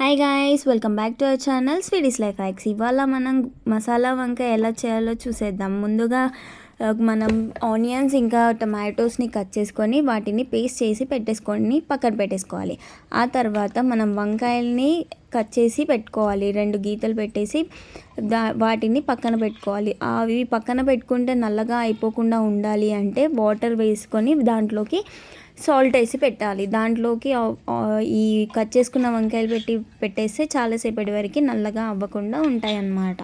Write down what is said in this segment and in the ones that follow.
Hi guys, welcome back to our channel స్వీడీస్ life hacks. ఇవాళ మనం మసాలా వంకాయ ఎలా చేయాలో చూసేద్దాం. ముందుగా మనం ఆనియన్స్ ఇంకా టమాటోస్ని కట్ చేసుకొని వాటిని పేస్ట్ చేసి పక్కన పెట్టేసుకోవాలి. ఆ తర్వాత మనం వంకాయల్ని కట్ చేసి పెట్టుకోవాలి. 2 గీతలు పెట్టేసి వాటిని పక్కన పెట్టుకోవాలి. అవి పక్కన పెట్టుకుంటే నల్లగా అయిపోకుండా ఉండాలి అంటే వాటర్ వేసుకొని దాంట్లోకి సాల్ట్ వేసి పెట్టాలి. దాంట్లోకి ఈ కట్ చేసుకున్న వంకాయలు పెట్టేస్తే చాలాసేపటి వరకు నల్లగా అవ్వకుండా ఉంటాయన్నమాట.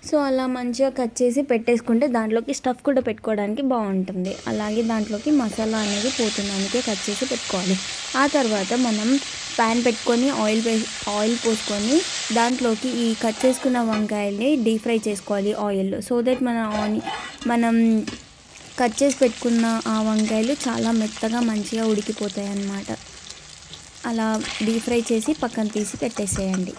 సో అలా మంచిగా కట్ చేసి పెట్టేసుకుంటే దాంట్లోకి స్టఫ్ కూడా పెట్టుకోవడానికి బాగుంటుంది. అలాగే దాంట్లోకి మసాలా అనేది పోతుంది, అందుకే కట్ చేసి పెట్టుకోవాలి. ఆ తర్వాత మనం ప్యాన్ పెట్టుకొని ఆయిల్ పోసుకొని దాంట్లోకి ఈ కట్ చేసుకున్న వంకాయల్ని డీప్ ఫ్రై చేసుకోవాలి ఆయిల్లో. సో దట్ మనం కట్ చేసి పెట్టుకున్న ఆ వంకాయలు చాలా మెత్తగా మంచిగా ఉడికిపోతాయి అన్నమాట. అలా డీప్ ఫ్రై చేసి పక్కన తీసి పెట్టేసేయండి.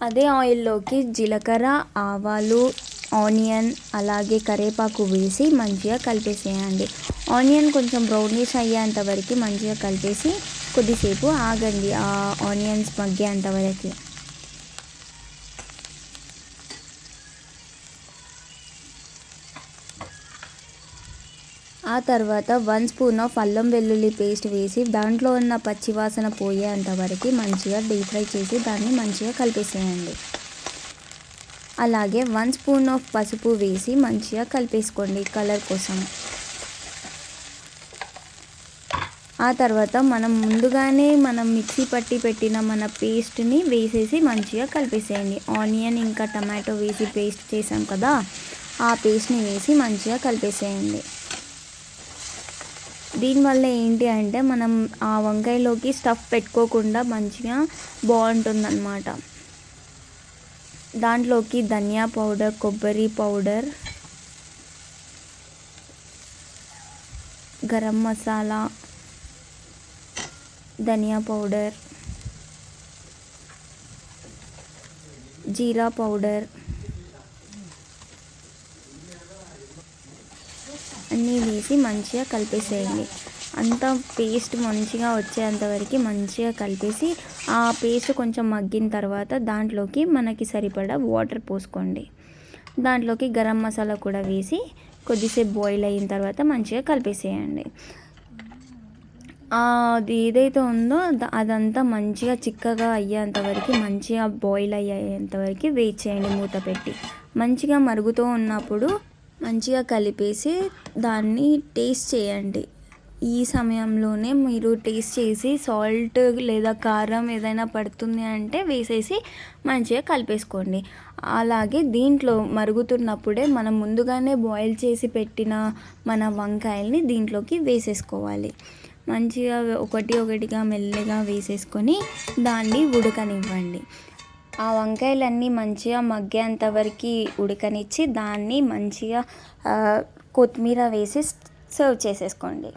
అదే ఆయిల్లోకి జీలకర్ర, ఆవాలు, ఆనియన్ అలాగే కరివేపాకు వేసి మంచిగా కలిపేసేయండి. ఆనియన్ కొంచెం బ్రౌనిష్ అయ్యేంత వరకు మంచిగా కలిపేసి కొద్దిసేపు ఆగండి, ఆ ఆనియన్స్ మగ్గేంత వరకు. ఆ తర్వాత 1 స్పూన్ ఆఫ్ అల్లం వెల్లుల్లి పేస్ట్ వేసి దాంట్లో ఉన్న పచ్చివాసన పోయేంత వరకు మంచిగా డీప్ ఫ్రై చేసి దాన్ని మంచిగా కలిపేసేయండి. అలాగే 1 స్పూన్ ఆఫ్ పసుపు వేసి మంచిగా కలిపేసుకోండి కలర్ కోసం. ఆ తర్వాత మనం ముందుగానే మిక్సీ పట్టి పెట్టిన మన పేస్ట్ని వేసేసి మంచిగా కలిపేసేయండి. ఆనియన్ ఇంకా టమాటో వేసి పేస్ట్ చేసాం కదా, ఆ పేస్ట్ని వేసి మంచిగా కలిపేసేయండి. దీనివల్ల ఏంటి అంటే మనం ఆ వంకాయలోకి స్టఫ్ పెట్టుకోకుండా మంచిగా బాగుంటుందన్నమాట. దాంట్లోకి ధనియా పౌడర్, కొబ్బరి పౌడర్, గరం మసాలా, ధనియా పౌడర్, జీరా పౌడర్ అన్నీ వేసి మంచిగా కలిపేసేయండి. అంతా పేస్ట్ మంచిగా వచ్చేంతవరకు మంచిగా కలిపేసి ఆ పేస్ట్ కొంచెం మగ్గిన తర్వాత దాంట్లోకి మనకి సరిపడా వాటర్ పోసుకోండి. దాంట్లోకి గరం మసాలా కూడా వేసి కొద్దిసేపు బాయిల్ అయిన తర్వాత మంచిగా కలిపేసేయండి. అది ఏదైతే ఉందో అదంతా మంచిగా చిక్కగా అయ్యేంతవరకు మంచిగా బాయిల్ అయ్యేంతవరకు వెయిట్ చేయండి మూత పెట్టి. మంచిగా మరుగుతూ ఉన్నప్పుడు మంచిగా కలిపేసి దాన్ని టేస్ట్ చేయండి. ఈ సమయంలోనే మీరు టేస్ట్ చేసి సాల్ట్ లేదా కారం ఏదైనా పడుతుంది అంటే వేసేసి మంచిగా కలిపేసుకోండి. అలాగే దీంట్లో మరుగుతున్నప్పుడే మనం ముందుగానే బాయిల్ చేసి పెట్టిన మన వంకాయల్ని దీంట్లోకి వేసేసుకోవాలి. మంచిగా ఒకటిగా మెల్లగా వేసేసుకొని దాన్ని ఉడకనివ్వండి. ఆ వంకాయలన్నీ మంచిగా మగ్గేంత వరకు ఉడకనిచ్చి దాన్ని మంచిగా కొత్తిమీర వేసి సర్వ్ చేసేసుకోండి.